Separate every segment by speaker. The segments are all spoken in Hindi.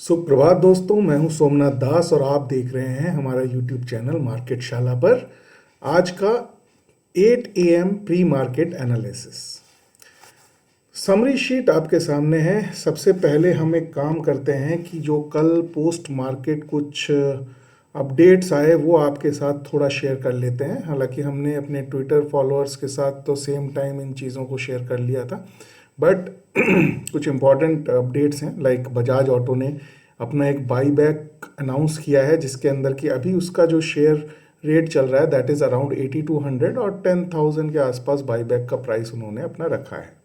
Speaker 1: सुप्रभात दोस्तों, मैं हूं सोमनाथ दास और आप देख रहे हैं हमारा यूट्यूब चैनल मार्केट शाला पर। आज का 8 AM pre market analysis summary sheet आपके सामने है। सबसे पहले हम एक काम करते हैं कि जो कल पोस्ट मार्केट कुछ अपडेट्स आए वो आपके साथ थोड़ा शेयर कर लेते हैं। हालांकि हमने अपने ट्विटर फॉलोअर्स के साथ तो सेम टाइम इन चीज़ों को शेयर कर लिया था, बट कुछ इम्पॉर्टेंट अपडेट्स हैं। लाइक बजाज ऑटो ने अपना एक बाई बैक अनाउंस किया है, जिसके अंदर कि अभी उसका जो शेयर रेट चल रहा है दैट इज़ अराउंड 8200 और 10,000 के आसपास बाई बैक का प्राइस उन्होंने अपना रखा है।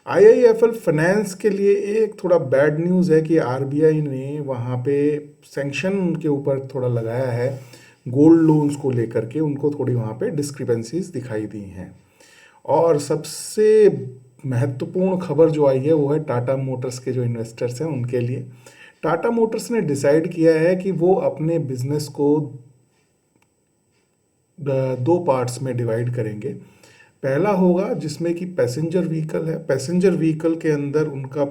Speaker 1: IIFL फाइनेंस के लिए एक थोड़ा बैड न्यूज़ है कि RBI ने वहाँ पे सैंक्शन के ऊपर थोड़ा लगाया है गोल्ड लोन्स को लेकर के। उनको थोड़ी वहाँ पे डिस्क्रिपेंसीज दिखाई दी हैं। और सबसे महत्वपूर्ण खबर जो आई है वो है टाटा मोटर्स के जो इन्वेस्टर्स हैं उनके लिए। टाटा मोटर्स ने डिसाइड किया है कि वो अपने बिजनेस को दो पार्ट्स में डिवाइड करेंगे। पहला होगा जिसमें कि पैसेंजर व्हीकल है। पैसेंजर व्हीकल के अंदर उनका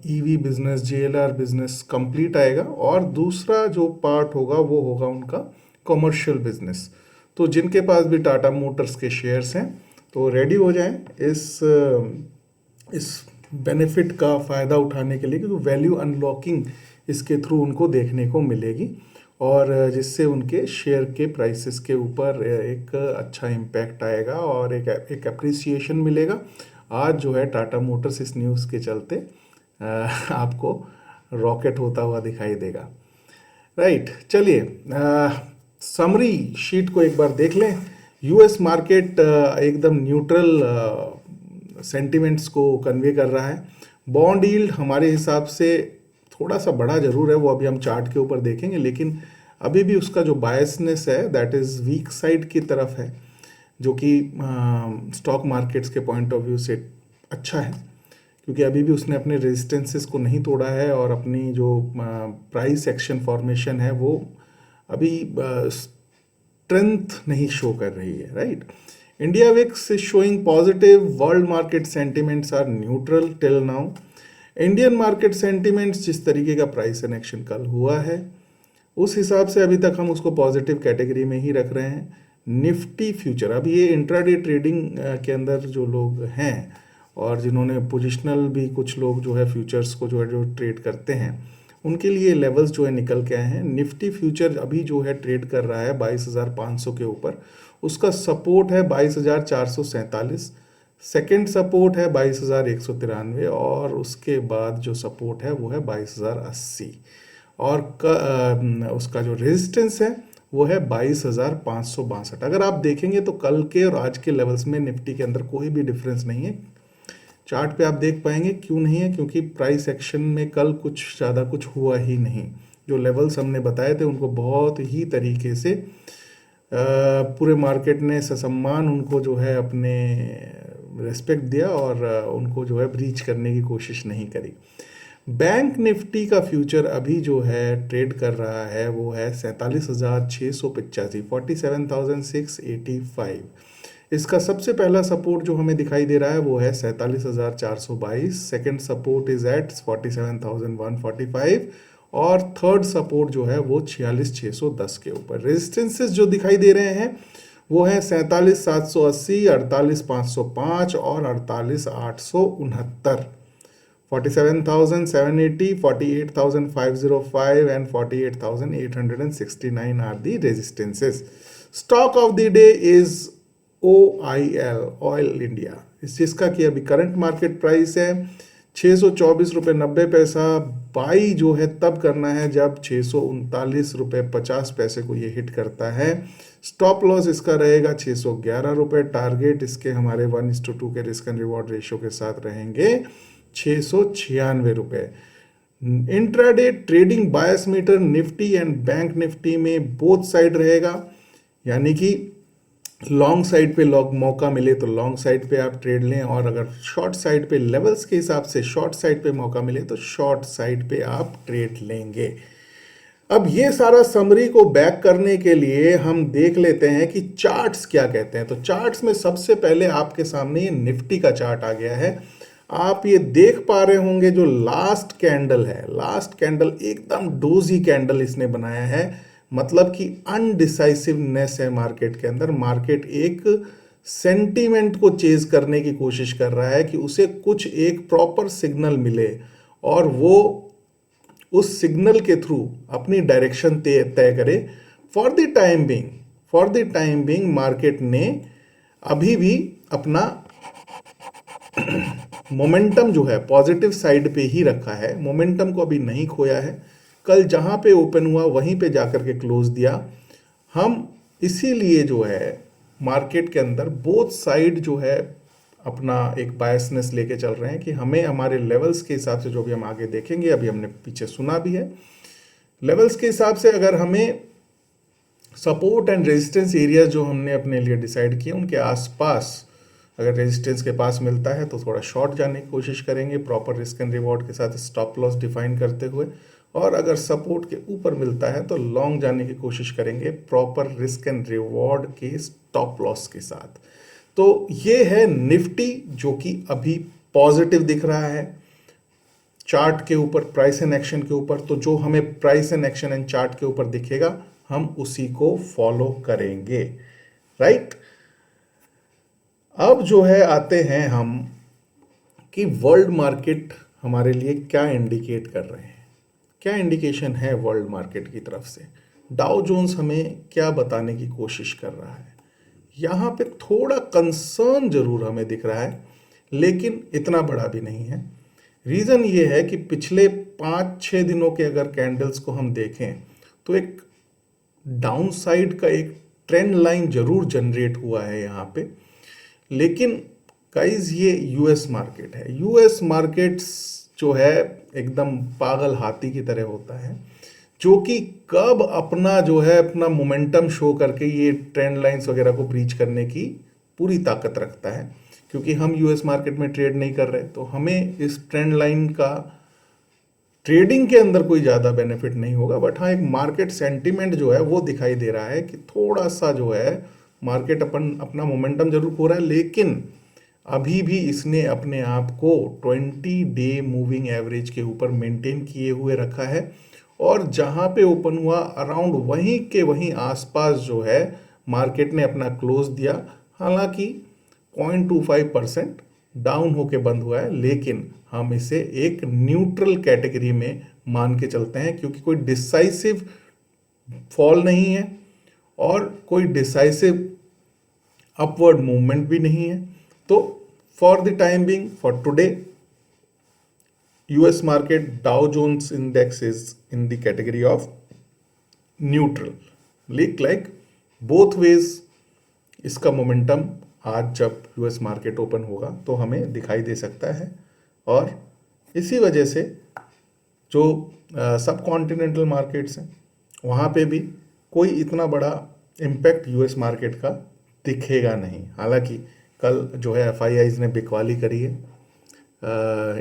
Speaker 1: EV business, JLR business complete आएगा, और दूसरा जो पार्ट होगा वो होगा उनका कमर्शियल बिजनेस। तो जिनके पास भी टाटा मोटर्स के शेयर्स हैं तो रेडी हो जाएं इस बेनिफिट का फ़ायदा उठाने के लिए, क्योंकि वैल्यू अनलॉकिंग इसके थ्रू उनको देखने को मिलेगी और जिससे उनके शेयर के प्राइसेस के ऊपर एक अच्छा इम्पैक्ट आएगा और एक अप्रिसिएशन मिलेगा। आज जो है टाटा मोटर्स इस न्यूज़ के चलते आपको रॉकेट होता हुआ दिखाई देगा। राइट, चलिए समरी शीट को एक बार देख लें। US मार्केट एकदम न्यूट्रल सेंटिमेंट्स को कन्वे कर रहा है। बॉन्ड यील्ड हमारे हिसाब से थोड़ा सा बढ़ा जरूर है, वो अभी हम चार्ट के ऊपर देखेंगे, लेकिन अभी भी उसका जो बायसनेस है दैट इज़ वीक साइड की तरफ है, जो कि स्टॉक मार्केट्स के पॉइंट ऑफ व्यू से अच्छा है, क्योंकि अभी भी उसने अपने रेजिस्टेंसेस को नहीं तोड़ा है और अपनी जो प्राइस एक्शन फॉर्मेशन है वो अभी स्ट्रेंथ नहीं शो कर रही है। Right, India VIX is showing positive, world market sentiments are neutral till now. Indian market sentiments जिस तरीके का प्राइस एक्शन कल हुआ है उस हिसाब से अभी तक हम उसको पॉजिटिव कैटेगरी में ही रख रहे हैं। निफ्टी फ्यूचर, अब ये इंट्राडे ट्रेडिंग के अंदर जो लोग हैं और जिन्होंने पोजिशनल भी, कुछ लोग जो है फ्यूचर्स को जो ट्रेड करते हैं उनके लिए लेवल्स जो है निकल के आए हैं। निफ्टी फ्यूचर अभी जो है ट्रेड कर रहा है 22,500 के ऊपर। उसका सपोर्ट है 22,447, सेकेंड सपोर्ट है 22,193 और उसके बाद जो सपोर्ट है वो है 22,080 और उसका जो रेजिस्टेंस है वो है 22,562। अगर आप देखेंगे तो कल के और आज के लेवल्स में निफ्टी के अंदर कोई भी डिफरेंस नहीं है। चार्ट पे आप देख पाएंगे क्यों नहीं है, क्योंकि प्राइस एक्शन में कल कुछ ज़्यादा कुछ हुआ ही नहीं। जो लेवल्स हमने बताए थे उनको बहुत ही तरीके से पूरे मार्केट ने ससम्मान उनको जो है अपने रेस्पेक्ट दिया और उनको जो है ब्रीच करने की कोशिश नहीं करी। बैंक निफ्टी का फ्यूचर अभी जो है ट्रेड कर रहा है वो है 47,685, 47,685। इसका सबसे पहला सपोर्ट जो हमें दिखाई दे रहा है वो है 47,422, सेकेंड सपोर्ट इज एट 47,145 और थर्ड सपोर्ट जो है वो 46,610 के ऊपर। रेजिस्टेंसेस जो दिखाई दे रहे हैं वो है 47,780, 48,505 और 48,869। 47,780, 48,505 and 48,869 are the resistances. Stock of the day is OIL, oil India. इस चीज़ का कि अभी करंट मार्केट प्राइस है 624 रुपये 90 पैसा। बाई जो है तब करना है जब 639 रुपये 50 पैसे को ये हिट करता है। स्टॉप लॉस इसका रहेगा 611 रुपये। टारगेट इसके हमारे 1:2 के रिस्क एंड रिवॉर्ड रेशियो के साथ रहेंगे 696 रुपये। Intraday trading bias meter Nifty and bank Nifty में बोथ साइड रहेगा, यानी कि लॉन्ग साइड पे मौका मिले तो लॉन्ग साइड पे आप ट्रेड लें, और अगर शॉर्ट साइड पे लेवल्स के हिसाब से शॉर्ट साइड पे मौका मिले तो शॉर्ट साइड पे आप ट्रेड लेंगे। अब ये सारा समरी को बैक करने के लिए हम देख लेते हैं कि चार्ट्स क्या कहते हैं। तो चार्ट्स में सबसे पहले आपके सामने ये निफ्टी का चार्ट आ गया है। आप ये देख पा रहे होंगे जो लास्ट कैंडल है, लास्ट कैंडल एकदम डोजी कैंडल इसने बनाया है, मतलब कि अनडिसाइसिवनेस है मार्केट के अंदर। मार्केट एक सेंटीमेंट को चेज करने की कोशिश कर रहा है कि उसे कुछ एक प्रॉपर सिग्नल मिले और वो उस सिग्नल के थ्रू अपनी डायरेक्शन तय करे। For the time being market ने अभी भी अपना मोमेंटम जो है पॉजिटिव साइड पे ही रखा है, मोमेंटम को अभी नहीं खोया है। कल जहां पे ओपन हुआ वहीं पे जाकर के क्लोज दिया। हम इसीलिए जो है मार्केट के अंदर बोथ साइड जो है अपना एक बायसनेस लेके चल रहे हैं कि हमें हमारे लेवल्स के हिसाब से, जो भी हम आगे देखेंगे, अभी हमने पीछे सुना भी है, लेवल्स के हिसाब से अगर हमें सपोर्ट एंड रेजिस्टेंस एरिया जो हमने अपने लिए डिसाइड किए उनके आसपास अगर रेजिस्टेंस के पास मिलता है तो थोड़ा शॉर्ट जाने की कोशिश करेंगे प्रॉपर रिस्क एंड रिवॉर्ड के साथ, स्टॉप लॉस डिफाइन करते हुए। और अगर सपोर्ट के ऊपर मिलता है तो लॉन्ग जाने की कोशिश करेंगे प्रॉपर रिस्क एंड रिवॉर्ड के स्टॉप लॉस के साथ। तो ये है निफ्टी जो कि अभी पॉजिटिव दिख रहा है चार्ट के ऊपर, प्राइस एंड एक्शन के ऊपर। तो जो हमें price and action and chart के ऊपर दिखेगा हम उसी को फॉलो करेंगे, राइट। अब जो है आते हैं हम कि वर्ल्ड मार्केट हमारे लिए क्या इंडिकेट कर रहे हैं, क्या इंडिकेशन है वर्ल्ड मार्केट की तरफ से। डाउ जोन्स हमें क्या बताने की कोशिश कर रहा है, यहाँ पे थोड़ा कंसर्न जरूर हमें दिख रहा है लेकिन इतना बड़ा भी नहीं है। रीज़न ये है कि पिछले 5-6 दिनों के अगर कैंडल्स को हम देखें तो एक डाउन साइड का एक ट्रेंड लाइन जरूर जनरेट हुआ है यहाँ पे। लेकिन गाइस ये यूएस मार्केट है, यूएस मार्केट्स जो है एकदम पागल हाथी की तरह होता है जो कि कब अपना जो है अपना मोमेंटम शो करके ये ट्रेंड लाइंस वगैरह को ब्रीच करने की पूरी ताकत रखता है। क्योंकि हम यूएस मार्केट में ट्रेड नहीं कर रहे तो हमें इस ट्रेंड लाइन का ट्रेडिंग के अंदर कोई ज़्यादा बेनिफिट नहीं होगा, बट हाँ एक मार्केट सेंटीमेंट जो है वो दिखाई दे रहा है कि थोड़ा सा जो है मार्केट अपना मोमेंटम जरूर खो रहा है लेकिन अभी भी इसने अपने आप को 20 डे मूविंग एवरेज के ऊपर मेंटेन किए हुए रखा है और जहां पे ओपन हुआ अराउंड वहीं के वहीं आसपास जो है मार्केट ने अपना क्लोज दिया। हालांकि 0.25% डाउन होके बंद हुआ है लेकिन हम इसे एक न्यूट्रल कैटेगरी में मान के चलते हैं क्योंकि कोई डिसाइसिव फॉल नहीं है और कोई डिसाइसिव अपवर्ड मूवमेंट भी नहीं है। तो for the time being for today US market Dow Jones index is in the category of neutral, like both ways इसका मोमेंटम आज जब यूएस मार्केट ओपन होगा तो हमें दिखाई दे सकता है। और इसी वजह से जो सब कॉन्टिनेंटल मार्केट्स हैं वहाँ पे भी कोई इतना बड़ा इम्पैक्ट यूएस मार्केट का दिखेगा नहीं। हालांकि कल जो है एफआईआईज ने बिकवाली करी है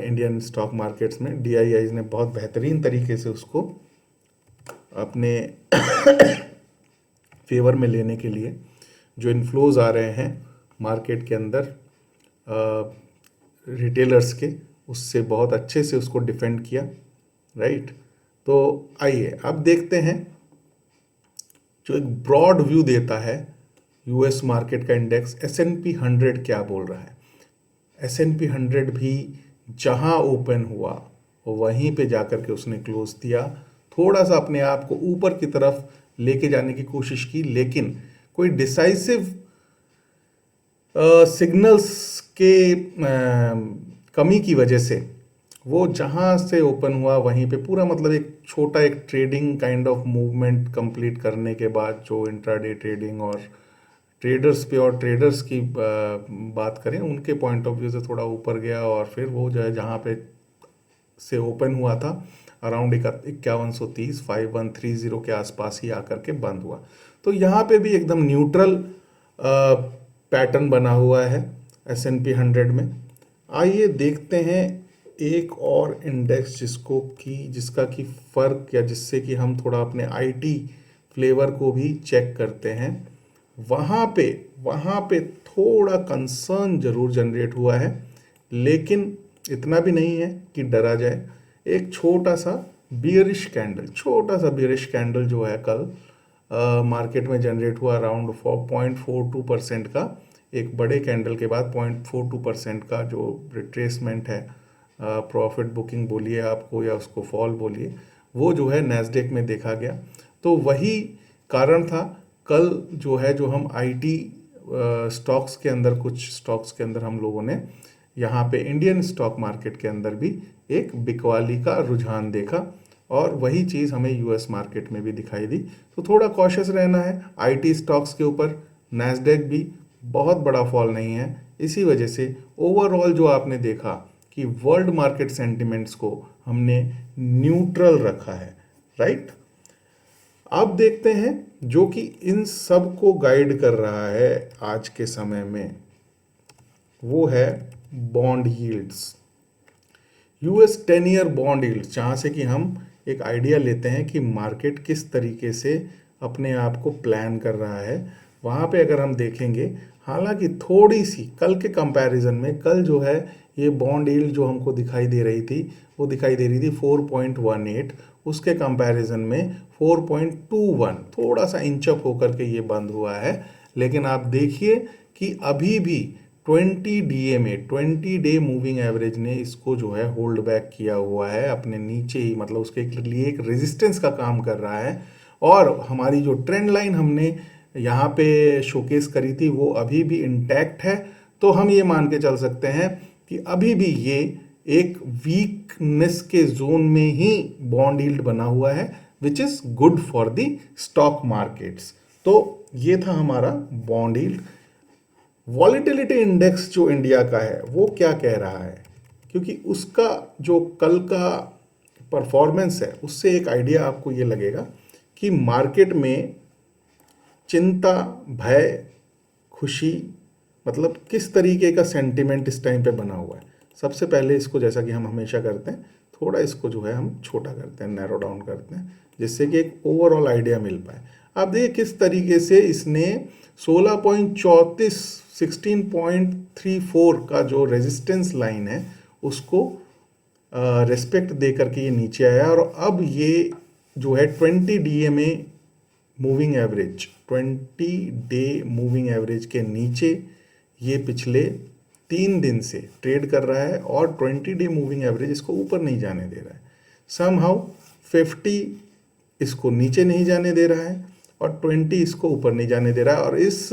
Speaker 1: इंडियन स्टॉक मार्केट्स में, डीआईआईज ने बहुत बेहतरीन तरीके से उसको अपने फेवर में लेने के लिए जो इन्फ्लोज आ रहे हैं मार्केट के अंदर रिटेलर्स के, उससे बहुत अच्छे से उसको डिफेंड किया, राइट। तो आइए अब देखते हैं जो एक ब्रॉड व्यू देता है यूएस मार्केट का इंडेक्स S&P 100 क्या बोल रहा है। S&P 100 भी जहां ओपन हुआ वहीं पे जाकर के उसने क्लोज दिया, थोड़ा सा अपने आप को ऊपर की तरफ लेके जाने की कोशिश की लेकिन कोई डिसाइसिव सिग्नल्स के कमी की वजह से वो जहां से ओपन हुआ वहीं पे पूरा मतलब एक छोटा एक trading kind of movement complete करने के बाद जो इंट्राडे ट्रेडिंग और ट्रेडर्स पे और ट्रेडर्स की बात करें उनके पॉइंट ऑफ व्यू से थोड़ा ऊपर गया और फिर वो जो है जहाँ पे से ओपन हुआ था अराउंड 5130 के आसपास ही आकर के बंद हुआ। तो यहाँ पे भी एकदम न्यूट्रल पैटर्न बना हुआ है S&P 100 में। आइए देखते हैं एक और इंडेक्स जिसका कि फ़र्क या जिससे कि हम थोड़ा अपने आईटी फ्लेवर को भी चेक करते हैं। वहाँ पे थोड़ा कंसर्न जरूर जनरेट हुआ है लेकिन इतना भी नहीं है कि डरा जाए। एक छोटा सा बियरिश कैंडल जो है कल मार्केट में जनरेट हुआ अराउंड 0.42% का, एक बड़े कैंडल के बाद 0.42% का जो रिट्रेसमेंट है, प्रॉफिट बुकिंग बोलिए आपको या उसको फॉल बोलिए, वो जो है नैस्डैक में देखा गया। तो वही कारण था कल जो है, जो हम आईटी स्टॉक्स के अंदर, कुछ स्टॉक्स के अंदर हम लोगों ने यहाँ पे इंडियन स्टॉक मार्केट के अंदर भी एक बिकवाली का रुझान देखा, और वही चीज़ हमें यूएस मार्केट में भी दिखाई दी। तो थोड़ा कॉशियस रहना है आईटी स्टॉक्स के ऊपर। नैस्डैक भी बहुत बड़ा फॉल नहीं है, इसी वजह से ओवरऑल जो आपने देखा कि वर्ल्ड मार्केट सेंटिमेंट्स को हमने न्यूट्रल रखा है, राइट। अब देखते हैं जो कि इन सब को गाइड कर रहा है आज के समय में, वो है bond yields, US 10 year bond yields, जहाँ से कि हम एक आइडिया लेते हैं कि मार्केट किस तरीके से अपने आप को प्लान कर रहा है। वहाँ पे अगर हम देखेंगे, हालांकि थोड़ी सी कल के कंपैरिजन में, कल जो है ये बॉन्ड यील्ड जो हमको दिखाई दे रही थी, वो दिखाई दे रही थी 4.18, उसके कंपैरिजन में 4.21, थोड़ा सा इंचअप होकर के ये बंद हुआ है। लेकिन आप देखिए कि अभी भी 20 डे मूविंग एवरेज ने इसको जो है होल्ड बैक किया हुआ है अपने नीचे ही, मतलब उसके लिए एक रेजिस्टेंस का काम कर रहा है। और हमारी जो ट्रेंड लाइन हमने यहाँ पे शोकेस करी थी वो अभी भी इंटैक्ट है। तो हम ये मान के चल सकते हैं कि अभी भी ये एक वीकनेस के जोन में ही बॉन्ड यील्ड बना हुआ है, which is good for the stock markets. तो ये था हमारा बॉन्ड यील्ड। वॉलेटिलिटी इंडेक्स जो इंडिया का है वो क्या कह रहा है, क्योंकि उसका जो कल का परफॉर्मेंस है उससे एक आइडिया आपको ये लगेगा कि मार्केट में चिंता, भय, खुशी, मतलब किस तरीके का सेंटिमेंट इस टाइम पे बना हुआ है। सबसे पहले इसको, जैसा कि हम हमेशा करते हैं, थोड़ा इसको जो है हम छोटा करते हैं, नैरो डाउन करते हैं, जिससे कि एक ओवरऑल आइडिया मिल पाए। आप देखिए किस तरीके से इसने 16.34 16.34 का जो रेजिस्टेंस लाइन है उसको रिस्पेक्ट दे करके ये नीचे आया, और अब ये जो है 20 DMA moving average, 20 day moving average के नीचे ये पिछले 3 दिन से ट्रेड कर रहा है, और 20 डे मूविंग एवरेज इसको ऊपर नहीं जाने दे रहा है। समहाउ 50 इसको नीचे नहीं जाने दे रहा है, और 20 इसको ऊपर नहीं जाने दे रहा है। और इस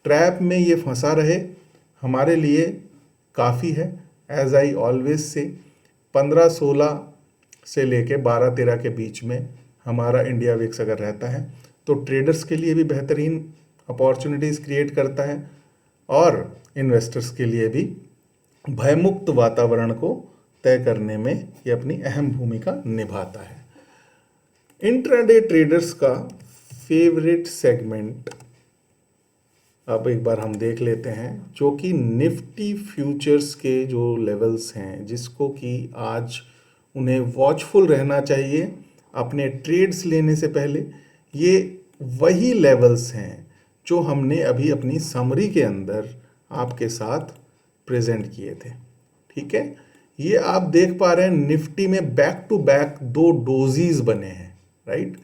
Speaker 1: ट्रैप में ये फंसा रहे हमारे लिए काफ़ी है। एज आई ऑलवेज से 15-16 से लेके 12-13 के बीच में हमारा इंडिया विक्स अगर रहता है तो ट्रेडर्स के लिए भी बेहतरीन अपॉर्चुनिटीज़ क्रिएट करता है, और इन्वेस्टर्स के लिए भी भयमुक्त वातावरण को तय करने में ये अपनी अहम भूमिका निभाता है। इंट्राडे ट्रेडर्स का फेवरेट सेगमेंट अब एक बार हम देख लेते हैं, जो कि निफ्टी फ्यूचर्स के जो लेवल्स हैं, जिसको कि आज उन्हें वॉचफुल रहना चाहिए अपने ट्रेड्स लेने से पहले। ये वही लेवल्स हैं जो हमने अभी अपनी समरी के अंदर आपके साथ प्रेजेंट किए थे, ठीक है। ये आप देख पा रहे हैं निफ्टी में बैक टू बैक 2 डोजीज बने हैं, राइट।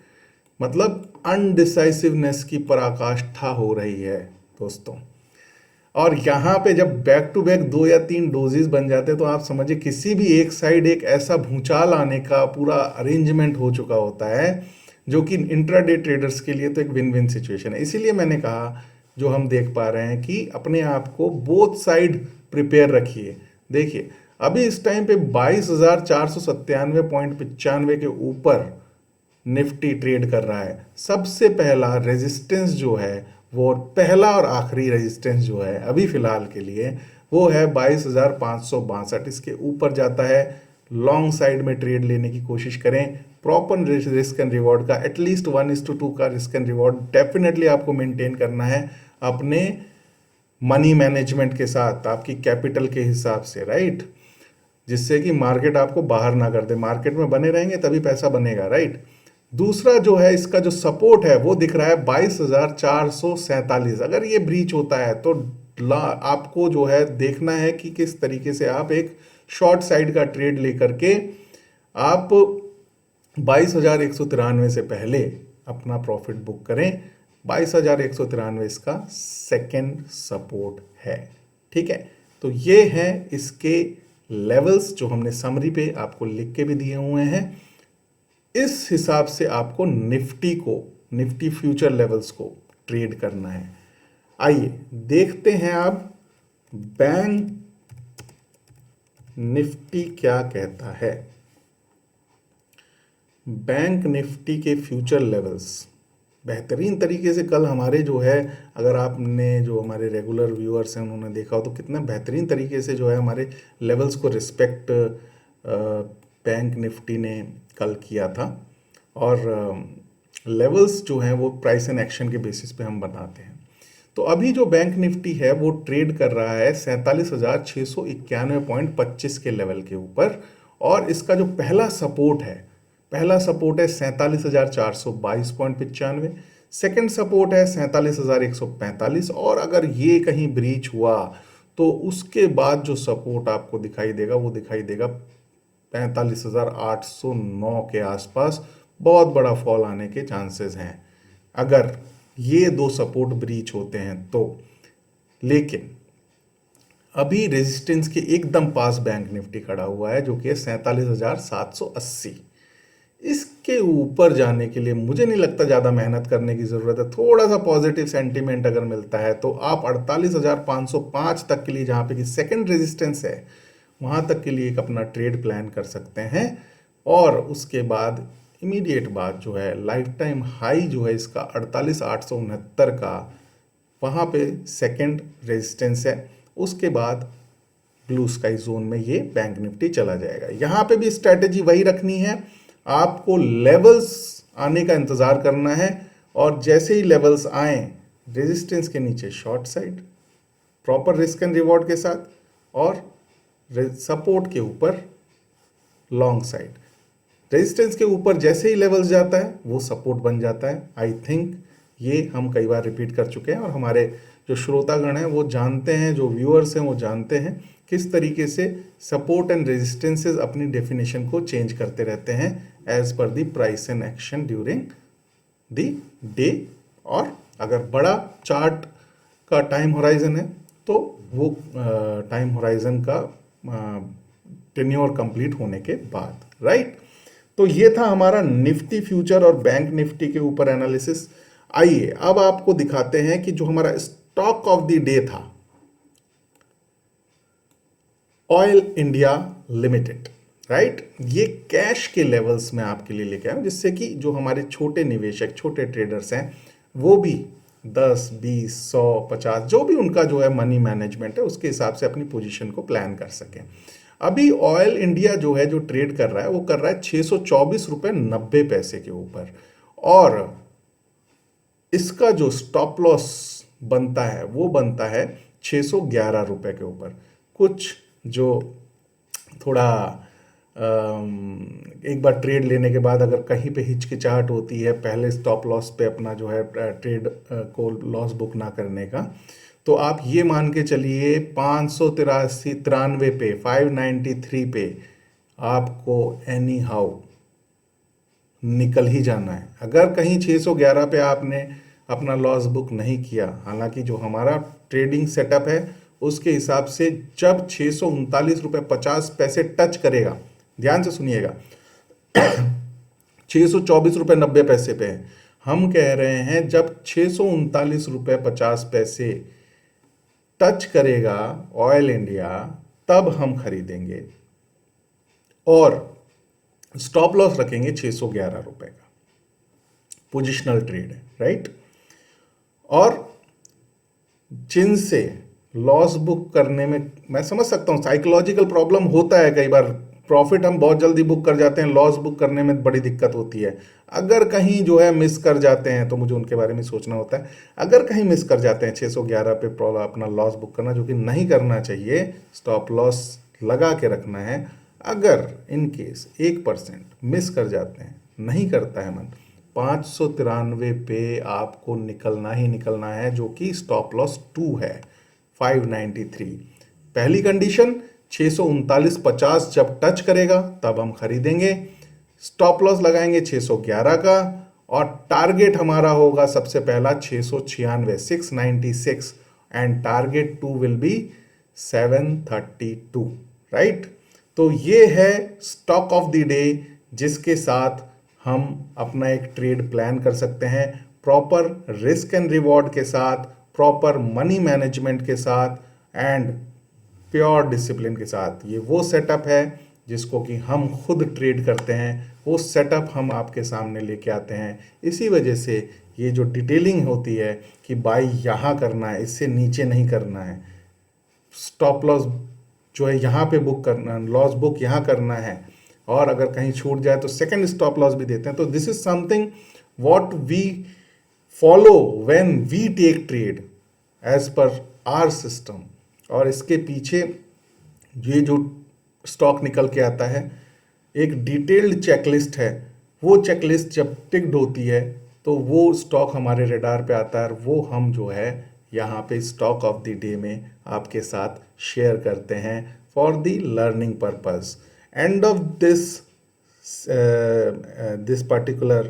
Speaker 1: मतलब अनडिसाइसिवनेस की पराकाष्ठा हो रही है दोस्तों। और यहाँ पे जब बैक टू बैक 2 या 3 डोजेज बन जाते हैं तो आप समझिए किसी भी एक साइड एक ऐसा भूचाल आने का पूरा अरेंजमेंट हो चुका होता है, जो कि इंट्राडे ट्रेडर्स के लिए तो एक विन विन सिचुएशन है। इसीलिए मैंने कहा, जो हम देख पा रहे हैं कि अपने आप को बोथ साइड प्रिपेयर रखिए। देखिए अभी इस टाइम पे 22,497.95 के ऊपर निफ्टी ट्रेड कर रहा है। सबसे पहला रेजिस्टेंस जो है, वो पहला और आखिरी रेजिस्टेंस जो है अभी फिलहाल के लिए, वो है 22,562। इसके ऊपर जाता है, लॉन्ग साइड में ट्रेड लेने की कोशिश करें। प्रॉपर रिस्क एंड रिवॉर्ड का एटलीस्ट 1:2 का रिस्क एंड रिवॉर्ड डेफिनेटली आपको मेंटेन करना है अपने मनी मैनेजमेंट के साथ, आपकी कैपिटल के हिसाब से, राइट, जिससे कि मार्केट आपको बाहर ना कर दे। मार्केट में बने रहेंगे तभी पैसा बनेगा, राइट। दूसरा जो है, इसका जो सपोर्ट है वो दिख रहा है 22,447। अगर ये ब्रीच होता है तो आपको जो है देखना है कि किस तरीके से आप एक शॉर्ट साइड का ट्रेड लेकर के आप 22,193 से पहले अपना प्रॉफिट बुक करें। 22,193 इसका सेकेंड सपोर्ट है, ठीक है। तो ये है इसके लेवल्स जो हमने समरी पे आपको लिख के भी दिए हुए हैं। इस हिसाब से आपको निफ्टी फ्यूचर लेवल्स को ट्रेड करना है। आइए देखते हैं अब बैंक निफ्टी क्या कहता है। बैंक निफ्टी के फ्यूचर लेवल्स बेहतरीन तरीके से कल हमारे जो है, अगर आपने जो हमारे रेगुलर व्यूअर्स हैं उन्होंने देखा हो तो कितना बेहतरीन तरीके से जो है हमारे लेवल्स को रिस्पेक्ट बैंक निफ्टी ने कल किया था। और लेवल्स जो हैं वो प्राइस एंड एक्शन के बेसिस पे हम बनाते हैं। तो अभी जो बैंक निफ्टी है वो ट्रेड कर रहा है 47,691.25 के लेवल के ऊपर, और इसका जो पहला सपोर्ट है 47,422.95, सेकंड सपोर्ट है 47,145, और अगर ये कहीं ब्रीच हुआ तो उसके बाद जो सपोर्ट आपको दिखाई देगा वो दिखाई देगा 45,809 के आसपास। बहुत बड़ा फॉल आने के चांसेस हैं अगर ये दो सपोर्ट ब्रीच होते हैं तो। लेकिन अभी रेजिस्टेंस के एकदम पास बैंक निफ्टी खड़ा हुआ है जो कि 47,780। इसके ऊपर जाने के लिए मुझे नहीं लगता ज़्यादा मेहनत करने की ज़रूरत है। थोड़ा सा पॉजिटिव सेंटीमेंट अगर मिलता है तो आप 48,505 तक के लिए, जहाँ पे कि सेकंड रेजिस्टेंस है, वहाँ तक के लिए एक अपना ट्रेड प्लान कर सकते हैं। और उसके बाद इमीडिएट बात जो है, लाइफ टाइम हाई जो है इसका 48,869 का, वहाँ पे सेकंड रेजिस्टेंस है। उसके बाद ब्लू स्काई जोन में ये बैंक निफ्टी चला जाएगा। यहाँ पे भी स्ट्रैटेजी वही रखनी है, आपको लेवल्स आने का इंतज़ार करना है, और जैसे ही लेवल्स आए रेजिस्टेंस के नीचे short side proper risk and reward के साथ, और सपोर्ट के ऊपर लॉन्ग साइड। रेजिस्टेंस के ऊपर जैसे ही लेवल्स जाता है वो सपोर्ट बन जाता है। आई थिंक ये हम कई बार रिपीट कर चुके हैं, और हमारे जो श्रोतागण हैं वो जानते हैं, जो व्यूअर्स हैं वो जानते हैं किस तरीके से सपोर्ट एंड रेजिस्टेंसेस अपनी डेफिनेशन को चेंज करते रहते हैं as per the price and action during the day. और अगर बड़ा चार्ट का टाइम होराइजन है तो वो टाइम होराइजन का टेन्योर कंप्लीट होने के बाद, राइट। तो ये था हमारा निफ्टी फ्यूचर और बैंक निफ्टी के ऊपर एनालिसिस। आइए अब आपको दिखाते हैं कि जो हमारा स्टॉक ऑफ द डे था, ऑयल इंडिया लिमिटेड, राइट। ये कैश के लेवल्स में आपके लिए लेके आया हूं, जिससे कि जो हमारे छोटे निवेशक, छोटे ट्रेडर्स हैं, वो भी 10, 20, 100, 50 जो भी उनका जो है मनी मैनेजमेंट है उसके हिसाब से अपनी पोजीशन को प्लान कर सकें। अभी ऑयल इंडिया जो है, जो ट्रेड कर रहा है, वो कर रहा है 624.90 के ऊपर, और इसका जो स्टॉप लॉस बनता है वो बनता है 611 रुपये के ऊपर। कुछ जो थोड़ा एक बार ट्रेड लेने के बाद अगर कहीं पे हिचकिचाहट होती है पहले स्टॉप लॉस पे अपना जो है ट्रेड को लॉस बुक ना करने का, तो आप ये मान के चलिए 593 पे, 593 पे आपको एनी हाउ निकल ही जाना है। अगर कहीं 611 पे आपने अपना लॉस बुक नहीं किया, हालांकि जो हमारा ट्रेडिंग सेटअप है उसके हिसाब से जब 639.50 टच करेगा, ध्यान से सुनिएगा, 624.90 पे है, हम कह रहे हैं जब 639.50 टच करेगा ऑयल इंडिया तब हम खरीदेंगे, और स्टॉप लॉस रखेंगे 611 रुपए का। पोजिशनल ट्रेड है, राइट। और जिनसे लॉस बुक करने में मैं समझ सकता हूं साइकोलॉजिकल प्रॉब्लम होता है, कई बार प्रॉफिट हम बहुत जल्दी बुक कर जाते हैं, लॉस बुक करने में बड़ी दिक्कत होती है। अगर कहीं जो है मिस कर जाते हैं तो मुझे उनके बारे में सोचना होता है। अगर कहीं मिस कर जाते हैं 611 पे अपना लॉस बुक करना, जो कि नहीं करना चाहिए, स्टॉप लॉस लगा के रखना है। अगर इन केस 1% मिस कर जाते हैं, नहीं करता है मन, 593 पे आपको निकलना ही निकलना है, जो कि स्टॉप लॉस 2 है, 593। पहली कंडीशन 639.50 जब टच करेगा तब हम खरीदेंगे। स्टॉप लॉस लगाएंगे 611 का, और टारगेट हमारा होगा सबसे पहला 696, 696, and target 2 will be 732, right. तो ये है स्टॉक ऑफ द डे, जिसके साथ हम अपना एक ट्रेड प्लान कर सकते हैं प्रॉपर रिस्क एंड रिवॉर्ड के साथ, प्रॉपर मनी मैनेजमेंट के साथ, एंड प्योर डिसिप्लिन के साथ। ये वो सेटअप है जिसको कि हम खुद ट्रेड करते हैं, वो सेटअप हम आपके सामने लेके आते हैं। इसी वजह से ये जो डिटेलिंग होती है कि बाई यहाँ करना है, इससे नीचे नहीं करना है, स्टॉप लॉस जो है यहाँ पे बुक करना, लॉस बुक यहाँ करना है, और अगर कहीं छूट जाए तो सेकंड स्टॉप लॉस भी देते हैं। तो this is something what we follow when we take trade as per our system. और इसके पीछे ये जो स्टॉक निकल के आता है, एक डिटेल्ड चेकलिस्ट है। वो चेकलिस्ट जब टिक्ड होती है तो वो स्टॉक हमारे रडार पे आता है, और वो हम जो है यहाँ पे स्टॉक ऑफ द डे में आपके साथ शेयर करते हैं for the learning purpose. End of this particular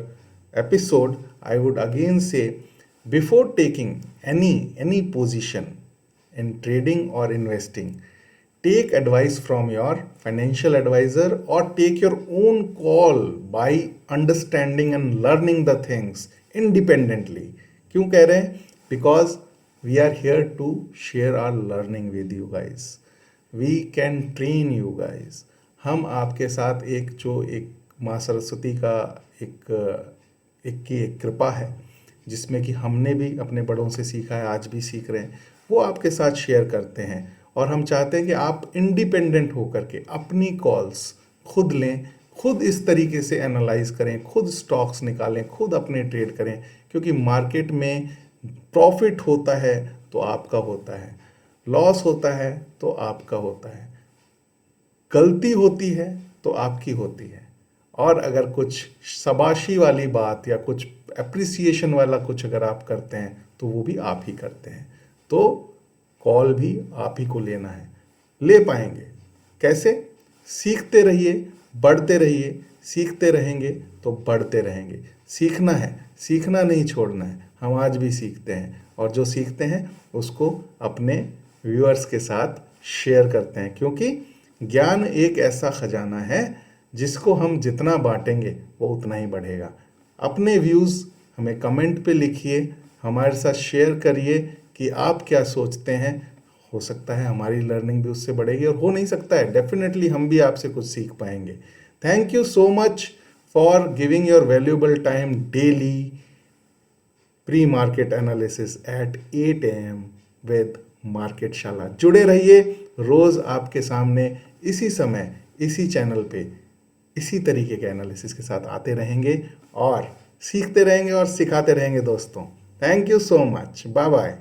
Speaker 1: episode, I would again say, before taking any position in trading or investing, take advice from your financial advisor or take your own call by understanding and learning the things independently. क्यों कह रहे हैं? Because we are here to share our learning with you guys. We can train you guys. हम आपके साथ एक माँ सरस्वती का एक कृपा है, जिसमें कि हमने भी अपने बड़ों से सीखा है, आज भी सीख रहे हैं, वो आपके साथ शेयर करते हैं। और हम चाहते हैं कि आप इंडिपेंडेंट होकर के अपनी कॉल्स खुद लें, खुद इस तरीके से एनालाइज करें, खुद स्टॉक्स निकालें, खुद अपने ट्रेड करें। क्योंकि मार्केट में प्रॉफिट होता है तो आपका होता है, लॉस होता है तो आपका होता है, गलती होती है तो आपकी होती है, और अगर कुछ शाबाशी वाली बात या कुछ एप्रिसिएशन वाला कुछ अगर आप करते हैं तो वो भी आप ही करते हैं। तो कॉल भी आप ही को लेना है। ले पाएंगे कैसे? सीखते रहिए, बढ़ते रहिए, सीखते रहेंगे तो बढ़ते रहेंगे। सीखना है, सीखना नहीं छोड़ना है। हम आज भी सीखते हैं, और जो सीखते हैं उसको अपने व्यूअर्स के साथ शेयर करते हैं, क्योंकि ज्ञान एक ऐसा खजाना है जिसको हम जितना बांटेंगे वो उतना ही बढ़ेगा। अपने व्यूज़ हमें कमेंट पे लिखिए, हमारे साथ शेयर करिए कि आप क्या सोचते हैं। हो सकता है हमारी लर्निंग भी उससे बढ़ेगी, और हो नहीं सकता है, डेफिनेटली हम भी आपसे कुछ सीख पाएंगे। Thank you so much for giving your valuable time daily pre market analysis at 8 AM with market Shala. जुड़े रहिए, रोज़ आपके सामने इसी समय इसी चैनल पे इसी तरीके के एनालिसिस के साथ आते रहेंगे, और सीखते रहेंगे और सिखाते रहेंगे दोस्तों। Thank you so much, bye bye.